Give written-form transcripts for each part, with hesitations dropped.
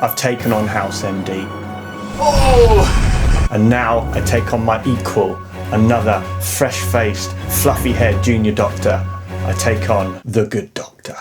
I've taken on House MD. Oh! And now I take on my equal, another fresh-faced, fluffy-haired junior doctor. I take on the good doctor.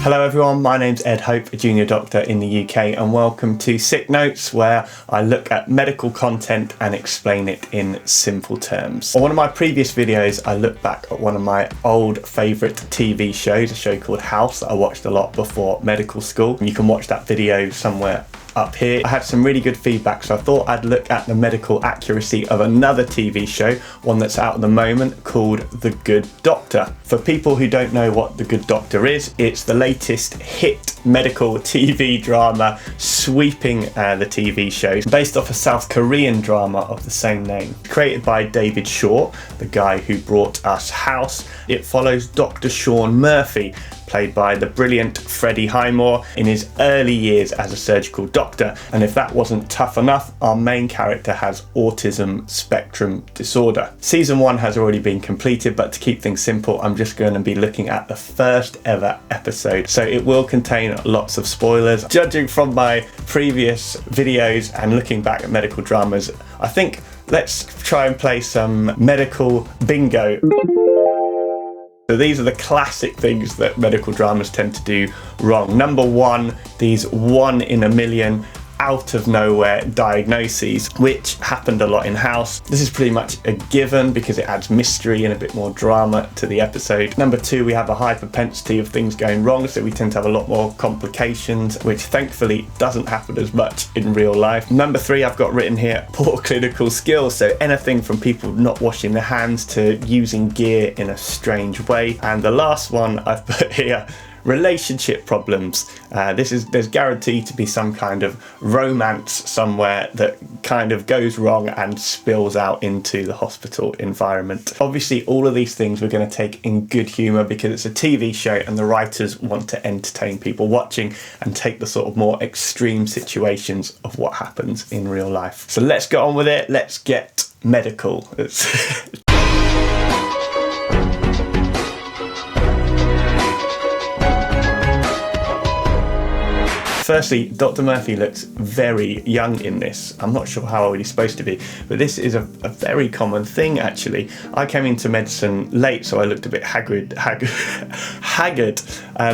Hello everyone, my name's Ed Hope, a junior doctor in the UK, and welcome to Sick Notes, where I look at medical content and explain it in simple terms. On one of my previous videos, I looked back at one of my old favourite TV shows, a show called House that I watched a lot before medical school. You can watch that video somewhere up here. I had some really good feedback, so I thought I'd look at the medical accuracy of another TV show, one that's out at the moment called The Good Doctor. For people who don't know what The Good Doctor is, it's the latest hit medical TV drama sweeping the TV shows, based off a South Korean drama of the same name. Created by David Shaw, the guy who brought us House, it follows Dr. Sean Murphy, played by the brilliant Freddie Highmore, in his early years as a surgical doctor. And if that wasn't tough enough, our main character has autism spectrum disorder. Season 1 has already been completed, but to keep things simple, I'm just going to be looking at the first ever episode. So it will contain lots of spoilers. Judging from my previous videos and looking back at medical dramas, I think let's try and play some medical bingo. So these are the classic things that medical dramas tend to do wrong. Number one, these 1 in a million out of nowhere diagnoses, which happened a lot in House. This is pretty much a given because it adds mystery and a bit more drama to the episode. Number 2, we have a high propensity of things going wrong, so we tend to have a lot more complications, which thankfully doesn't happen as much in real life. Number 3, I've got written here, poor clinical skills, so anything from people not washing their hands to using gear in a strange way. And the last one I've put here, relationship problems. There's guaranteed to be some kind of romance somewhere that kind of goes wrong and spills out into the hospital environment. Obviously, all of these things we're going to take in good humour because it's a TV show and the writers want to entertain people watching and take the sort of more extreme situations of what happens in real life. So let's get on with it. Let's get medical. Firstly, Dr. Murphy looks very young in this. I'm not sure how old he's supposed to be, but this is a very common thing actually. I came into medicine late, so I looked a bit haggard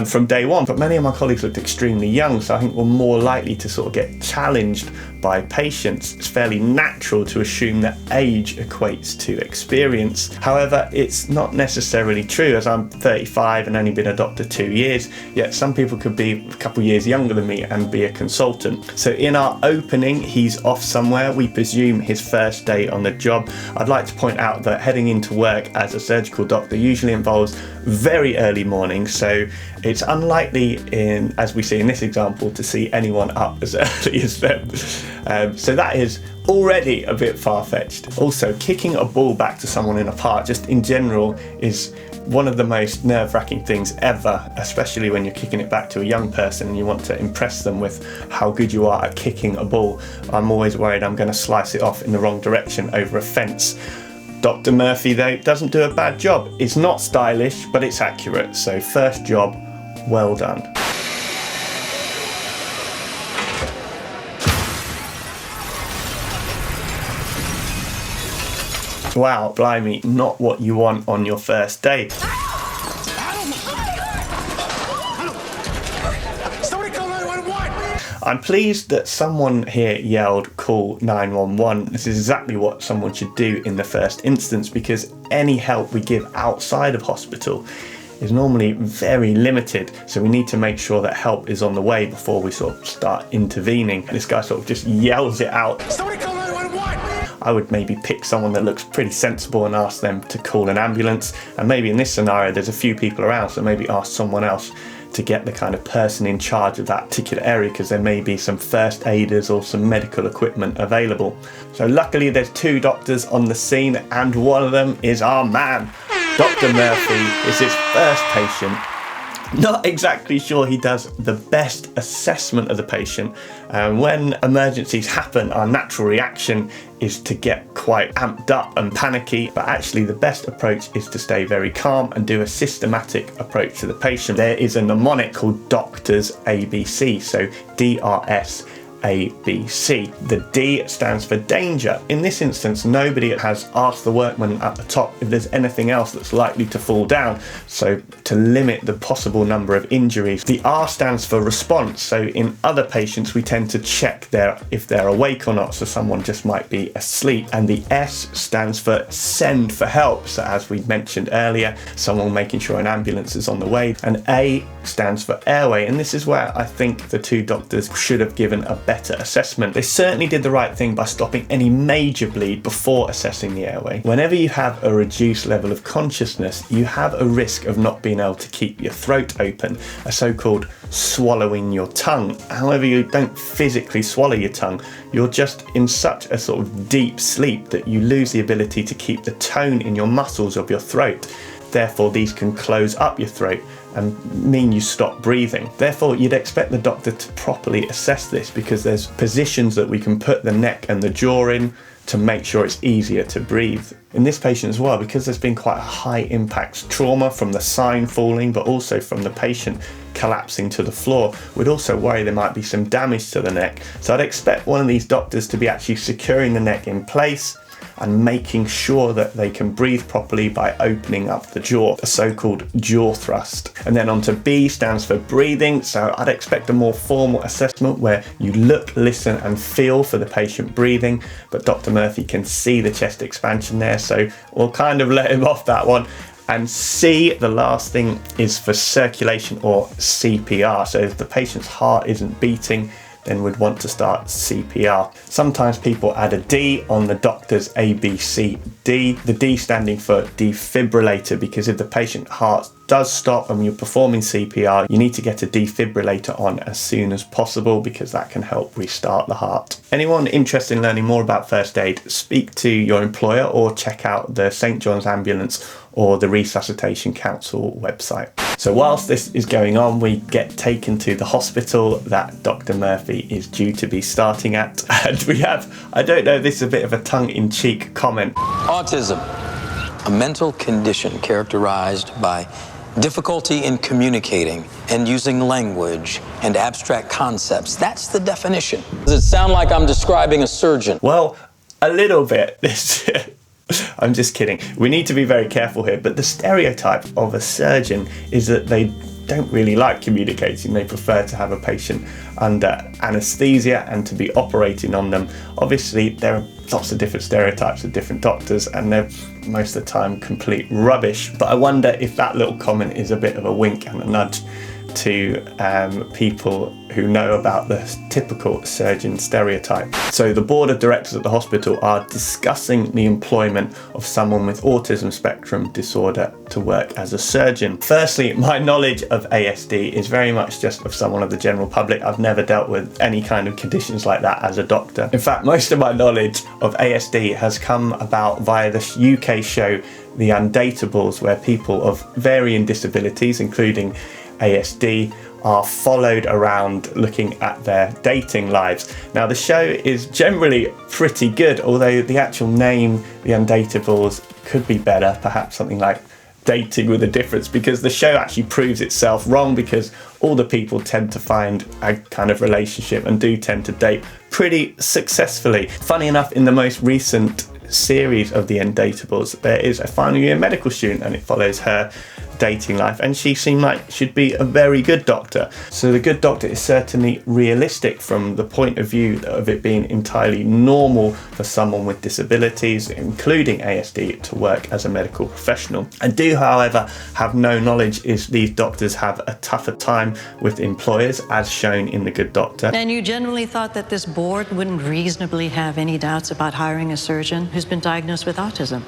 from day one, but many of my colleagues looked extremely young, so I think we're more likely to sort of get challenged by patients. It's fairly natural to assume that age equates to experience. However, it's not necessarily true, as I'm 35 and only been a doctor 2 years, yet some people could be a couple years younger than me and be a consultant. So in our opening, he's off somewhere. We presume his first day on the job. I'd like to point out that heading into work as a surgical doctor usually involves very early mornings, so it's unlikely, as we see in this example, to see anyone up as early as them. So that is already a bit far-fetched. Also, kicking a ball back to someone in a park, just in general, is one of the most nerve-wracking things ever, especially when you're kicking it back to a young person and you want to impress them with how good you are at kicking a ball. I'm always worried I'm going to slice it off in the wrong direction over a fence. Dr. Murphy, though, doesn't do a bad job. It's not stylish, but it's accurate. So first job, well done. Wow, blimey, not what you want on your first day. I'm pleased that someone here yelled, "Call 911." This is exactly what someone should do in the first instance, because any help we give outside of hospital is normally very limited, so we need to make sure that help is on the way before we sort of start intervening. This guy sort of just yells it out. Somebody call 911! I would maybe pick someone that looks pretty sensible and ask them to call an ambulance, and maybe in this scenario there's a few people around, so maybe ask someone else to get the kind of person in charge of that particular area, because there may be some first aiders or some medical equipment available. So luckily there's 2 doctors on the scene, and one of them is our man. Dr. Murphy is his first patient, Not exactly sure he does the best assessment of the patient. When emergencies happen, our natural reaction is to get quite amped up and panicky, but actually the best approach is to stay very calm and do a systematic approach to the patient. There is a mnemonic called Doctor's ABC, so DRS ABC. The D stands for danger. In this instance, nobody has asked the workman at the top if there's anything else that's likely to fall down, so to limit the possible number of injuries. The R stands for response. So in other patients, we tend to check if they're awake or not, so someone just might be asleep. And the S stands for send for help. So as we mentioned earlier, someone making sure an ambulance is on the way. And A stands for airway. And this is where I think the two doctors should have given a better assessment. They certainly did the right thing by stopping any major bleed before assessing the airway. Whenever you have a reduced level of consciousness, you have a risk of not being able to keep your throat open, a so-called swallowing your tongue. However, you don't physically swallow your tongue, you're just in such a sort of deep sleep that you lose the ability to keep the tone in your muscles of your throat. Therefore, these can close up your throat and mean you stop breathing. Therefore, you'd expect the doctor to properly assess this, because there's positions that we can put the neck and the jaw in to make sure it's easier to breathe. In this patient as well, because there's been quite a high impact trauma from the sign falling, but also from the patient collapsing to the floor, we'd also worry there might be some damage to the neck. So I'd expect one of these doctors to be actually securing the neck in place and making sure that they can breathe properly by opening up the jaw, a so-called jaw thrust. And then on to B stands for breathing. So I'd expect a more formal assessment where you look, listen and feel for the patient breathing, but Dr. Murphy can see the chest expansion there, so we'll kind of let him off that one. And C, the last thing, is for circulation or CPR. So if the patient's heart isn't beating, then we'd want to start CPR. Sometimes people add a D on the doctor's ABCD, the D standing for defibrillator, because if the patient heart does stop and you're performing CPR, you need to get a defibrillator on as soon as possible, because that can help restart the heart. Anyone interested in learning more about first aid, speak to your employer or check out the St. John's Ambulance or the Resuscitation Council website. So whilst this is going on, we get taken to the hospital that Dr. Murphy is due to be starting at. And we have, I don't know, this is a bit of a tongue-in-cheek comment. Autism, a mental condition characterized by difficulty in communicating and using language and abstract concepts. That's the definition. Does it sound like I'm describing a surgeon? Well, a little bit. I'm just kidding. We need to be very careful here, but the stereotype of a surgeon is that they don't really like communicating. They prefer to have a patient under anesthesia and to be operating on them. Obviously, there are lots of different stereotypes of different doctors, and they're most of the time complete rubbish. But I wonder if that little comment is a bit of a wink and a nudge to people who know about the typical surgeon stereotype. So the board of directors at the hospital are discussing the employment of someone with autism spectrum disorder to work as a surgeon. Firstly, my knowledge of ASD is very much just of someone of the general public. I've never dealt with any kind of conditions like that as a doctor. In fact, most of my knowledge of ASD has come about via the UK show The Undatables, where people of varying disabilities, including ASD, are followed around looking at their dating lives. Now, the show is generally pretty good, although the actual name, The Undatables, could be better, perhaps something like Dating with a Difference, because the show actually proves itself wrong, because all the people tend to find a kind of relationship and do tend to date pretty successfully. Funny enough, in the most recent series of The Undatables, there is a final year medical student and it follows her dating life, and she seemed like she'd be a very good doctor. So the good doctor is certainly realistic from the point of view of it being entirely normal for someone with disabilities, including ASD, to work as a medical professional. I do, however, have no knowledge if these doctors have a tougher time with employers, as shown in The Good Doctor. And you generally thought that this board wouldn't reasonably have any doubts about hiring a surgeon who's been diagnosed with autism?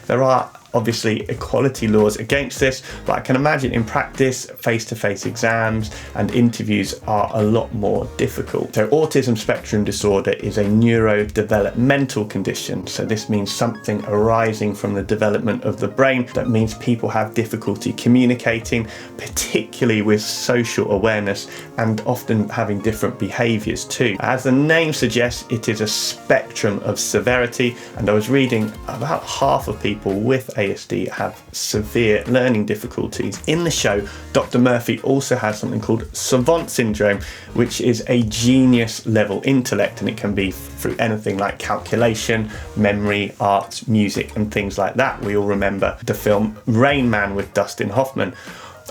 There are obviously equality laws against this, but I can imagine in practice, face-to-face exams and interviews are a lot more difficult. So autism spectrum disorder is a neurodevelopmental condition. So this means something arising from the development of the brain that means people have difficulty communicating, particularly with social awareness, and often having different behaviours too. As the name suggests, it is a spectrum of severity, and I was reading about half of people with ASD have severe learning difficulties. In the show, Dr. Murphy also has something called savant syndrome, which is a genius level intellect, and it can be through anything like calculation, memory, art, music and things like that. We all remember the film Rain Man with Dustin Hoffman.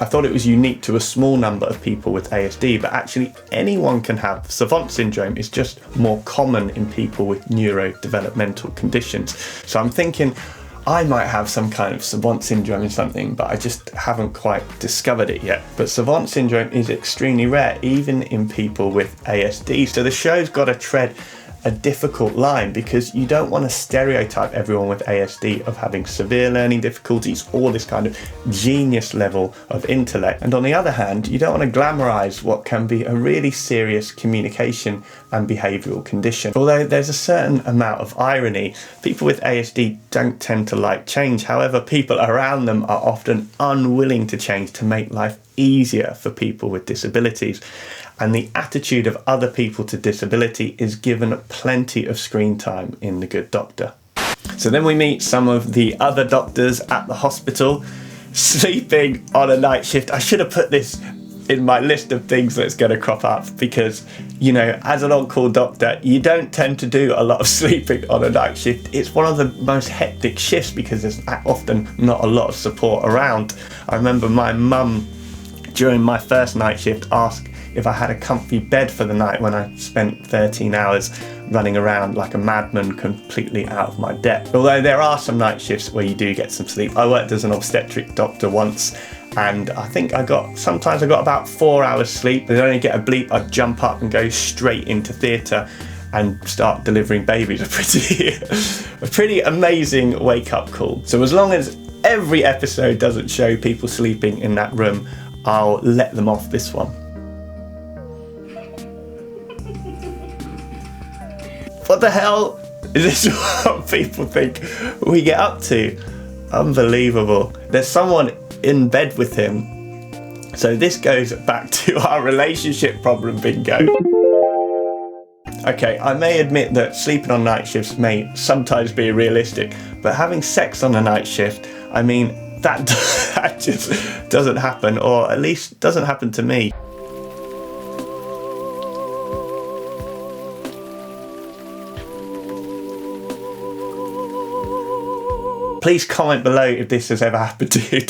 I thought it was unique to a small number of people with ASD, but actually anyone can have savant syndrome. It's just more common in people with neurodevelopmental conditions. So I'm thinking I might have some kind of savant syndrome in something, but I just haven't quite discovered it yet. But savant syndrome is extremely rare, even in people with ASD. So the show's got to tread a difficult line, because you don't want to stereotype everyone with ASD of having severe learning difficulties or this kind of genius level of intellect. And on the other hand, you don't want to glamorize what can be a really serious communication and behavioral condition. Although there's a certain amount of irony, people with ASD don't tend to like change. However, people around them are often unwilling to change to make life easier for people with disabilities. And the attitude of other people to disability is given plenty of screen time in The Good Doctor. So then we meet some of the other doctors at the hospital, sleeping on a night shift. I should have put this in my list of things that's going to crop up, because, you know, as an on-call doctor, you don't tend to do a lot of sleeping on a night shift. It's one of the most hectic shifts because there's often not a lot of support around. I remember my mum, during my first night shift, asked if I had a comfy bed for the night when I spent 13 hours running around like a madman, completely out of my depth. Although there are some night shifts where you do get some sleep. I worked as an obstetric doctor once, and I think sometimes I got about 4 hours sleep. I'd only get a bleep, I'd jump up and go straight into theatre and start delivering babies. A pretty amazing wake-up call. So as long as every episode doesn't show people sleeping in that room, I'll let them off this one. What the hell is this? What people think we get up to? Unbelievable. There's someone in bed with him. So this goes back to our relationship problem bingo. Okay, I may admit that sleeping on night shifts may sometimes be realistic, but having sex on a night shift, I mean, that just doesn't happen, or at least doesn't happen to me. Please comment below if this has ever happened to you.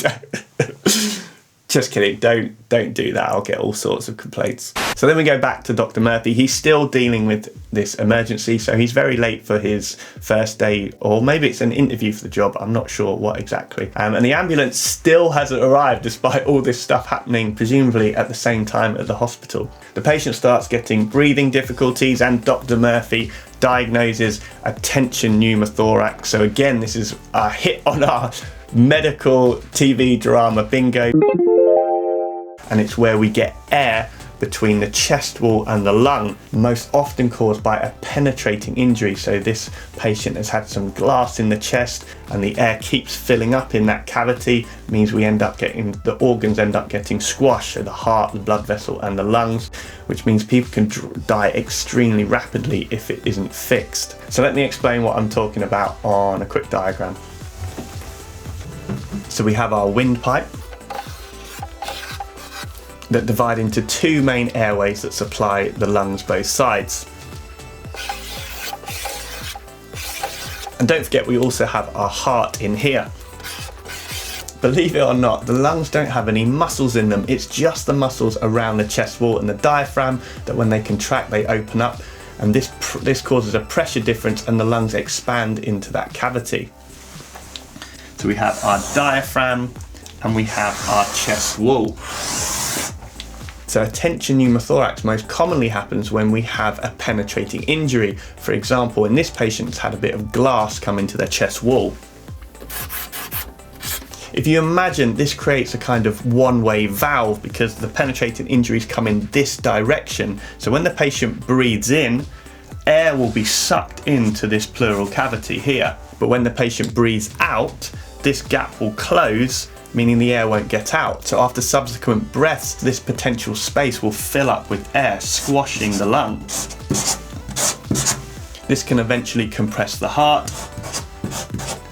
Just kidding, don't do that. I'll get all sorts of complaints. So then we go back to Dr. Murphy. He's still dealing with this emergency, so he's very late for his first day, or maybe it's an interview for the job. I'm not sure what exactly. And the ambulance still hasn't arrived despite all this stuff happening, presumably at the same time at the hospital. The patient starts getting breathing difficulties, and Dr. Murphy diagnoses a tension pneumothorax. So again, this is a hit on our medical TV drama bingo. And it's where we get air between the chest wall and the lung, most often caused by a penetrating injury. So this patient has had some glass in the chest, and the air keeps filling up in that cavity, means we end up getting, the organs end up getting squashed, so the heart, the blood vessel and the lungs, which means people can die extremely rapidly if it isn't fixed. So let me explain what I'm talking about on a quick diagram. So we have our windpipe that divide into two main airways that supply the lungs both sides. And don't forget, we also have our heart in here. Believe it or not, the lungs don't have any muscles in them. It's just the muscles around the chest wall and the diaphragm that when they contract, they open up, and this causes a pressure difference and the lungs expand into that cavity. So we have our diaphragm and we have our chest wall. So a tension pneumothorax most commonly happens when we have a penetrating injury. For example, in this patient's had a bit of glass come into their chest wall. If you imagine, this creates a kind of one-way valve because the penetrating injuries come in this direction. So when the patient breathes in, air will be sucked into this pleural cavity here. But when the patient breathes out, this gap will close, meaning the air won't get out. So after subsequent breaths, this potential space will fill up with air, squashing the lungs. This can eventually compress the heart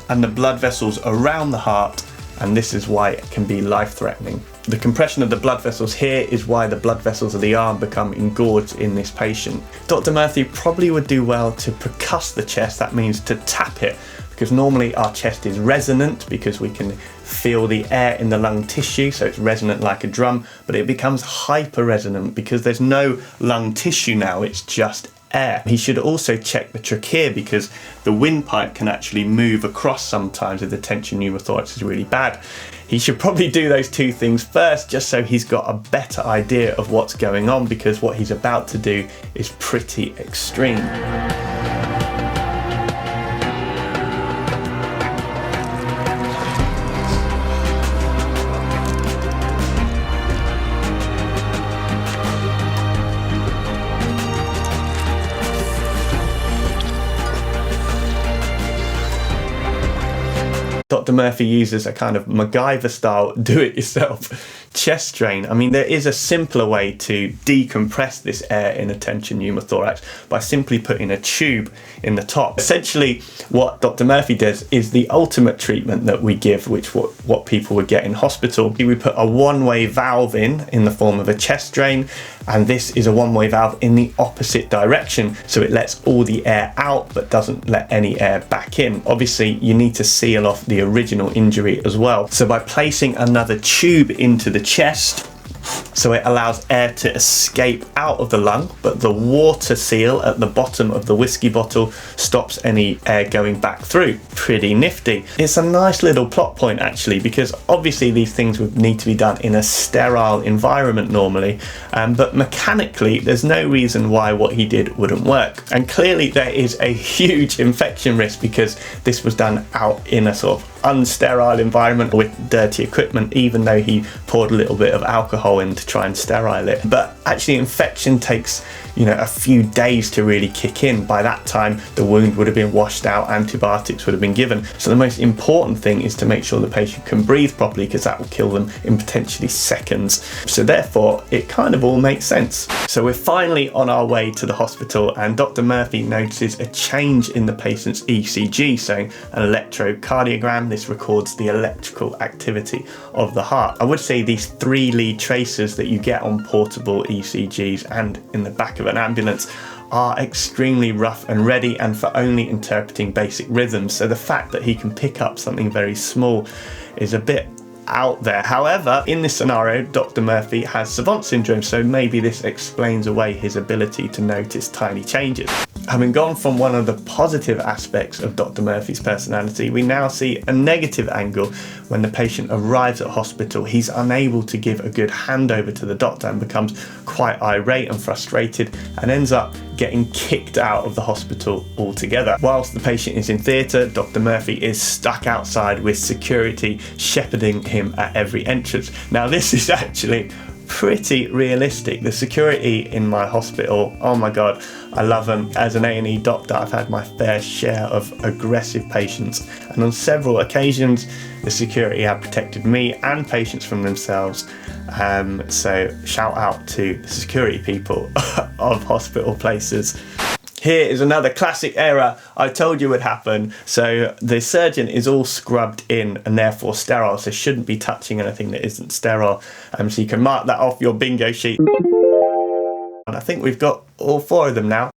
and the blood vessels around the heart, and this is why it can be life-threatening. The compression of the blood vessels here is why the blood vessels of the arm become engorged in this patient. Dr. Murphy probably would do well to percuss the chest, that means to tap it, because normally our chest is resonant because we can feel the air in the lung tissue, so it's resonant like a drum, but it becomes hyper-resonant because there's no lung tissue now, it's just air. He should also check the trachea because the windpipe can actually move across sometimes if the tension pneumothorax is really bad. He should probably do those two things first just so he's got a better idea of what's going on, because what he's about to do is pretty extreme. Dr. Murphy uses a kind of MacGyver style do-it-yourself chest drain. I mean, there is a simpler way to decompress this air in a tension pneumothorax by simply putting a tube in the top. Essentially, what Dr. Murphy does is the ultimate treatment that we give, which what people would get in hospital. We put a one-way valve in the form of a chest drain, and this is a one-way valve in the opposite direction, so it lets all the air out but doesn't let any air back in. Obviously, you need to seal off the original injury as well. So by placing another tube into the chest, so it allows air to escape out of the lung, but the water seal at the bottom of the whiskey bottle stops any air going back through. Pretty nifty. It's a nice little plot point actually, because obviously these things would need to be done in a sterile environment normally, but mechanically there's no reason why what he did wouldn't work. And clearly there is a huge infection risk because this was done out in a sort of unsterile environment with dirty equipment, even though he poured a little bit of alcohol in to try and sterile it. But actually infection takes, you know, a few days to really kick in. By that time the wound would have been washed out, antibiotics would have been given. So the most important thing is to make sure the patient can breathe properly, because that will kill them in potentially seconds. So therefore it kind of all makes sense. So we're finally on our way to the hospital, and Dr. Murphy notices a change in the patient's ECG, so an electrocardiogram. This records the electrical activity of the heart. I would say these 3 lead tracers that you get on portable ECGs and in the back of an ambulance are extremely rough and ready and for only interpreting basic rhythms. So the fact that he can pick up something very small is a bit out there. However, in this scenario, Dr. Murphy has savant syndrome, so maybe this explains away his ability to notice tiny changes. Having gone from one of the positive aspects of Dr. Murphy's personality, we now see a negative angle. When the patient arrives at hospital, he's unable to give a good handover to the doctor and becomes quite irate and frustrated and ends up getting kicked out of the hospital altogether. Whilst the patient is in theatre, Dr. Murphy is stuck outside with security shepherding him at every entrance. Now this is actually pretty realistic. The security in my hospital, oh my god, I love them. As an A&E doctor, I've had my fair share of aggressive patients, and on several occasions the security have protected me and patients from themselves. So shout out to the security people of hospital places. Here is another classic error I told you would happen. So the surgeon is all scrubbed in and therefore sterile, so shouldn't be touching anything that isn't sterile. So you can mark that off your bingo sheet. And I think we've got all 4 of them now.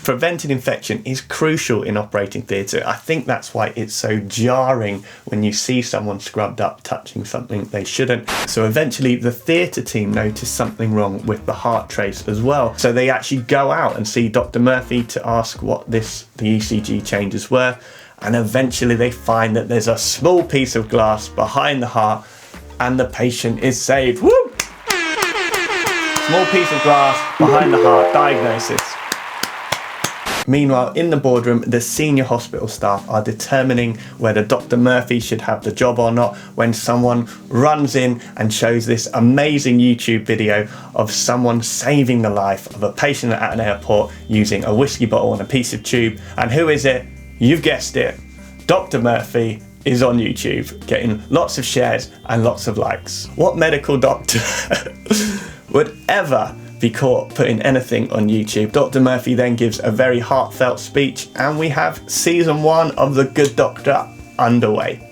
Preventing infection is crucial in operating theatre. I think that's why it's so jarring when you see someone scrubbed up touching something they shouldn't. So eventually the theatre team noticed something wrong with the heart trace as well. So they actually go out and see Dr. Murphy to ask what the ECG changes were. And eventually they find that there's a small piece of glass behind the heart and the patient is saved. Woo! Small piece of glass behind the heart, diagnosis. Meanwhile, in the boardroom, the senior hospital staff are determining whether Dr. Murphy should have the job or not when someone runs in and shows this amazing YouTube video of someone saving the life of a patient at an airport using a whiskey bottle and a piece of tube. And who is it? You've guessed it. Dr. Murphy is on YouTube, getting lots of shares and lots of likes. What medical doctor would ever be caught putting anything on YouTube? Dr. Murphy then gives a very heartfelt speech, and we have season 1 of The Good Doctor underway.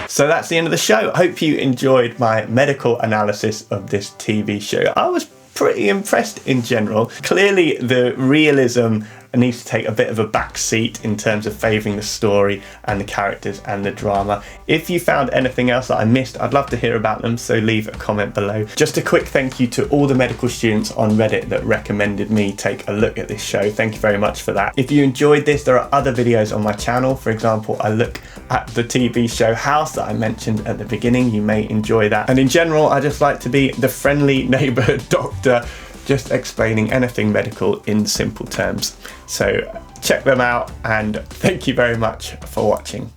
So that's the end of the show. I hope you enjoyed my medical analysis of this TV show. I was pretty impressed in general. Clearly the realism needs to take a bit of a back seat in terms of favouring the story and the characters and the drama. If you found anything else that I missed, I'd love to hear about them, so leave a comment below. Just a quick thank you to all the medical students on Reddit that recommended me take a look at this show. Thank you very much for that. If you enjoyed this, there are other videos on my channel. For example, I look at the TV show House that I mentioned at the beginning. You may enjoy that. And in general, I just like to be the friendly neighbourhood doctor, just explaining anything medical in simple terms. So check them out, and thank you very much for watching.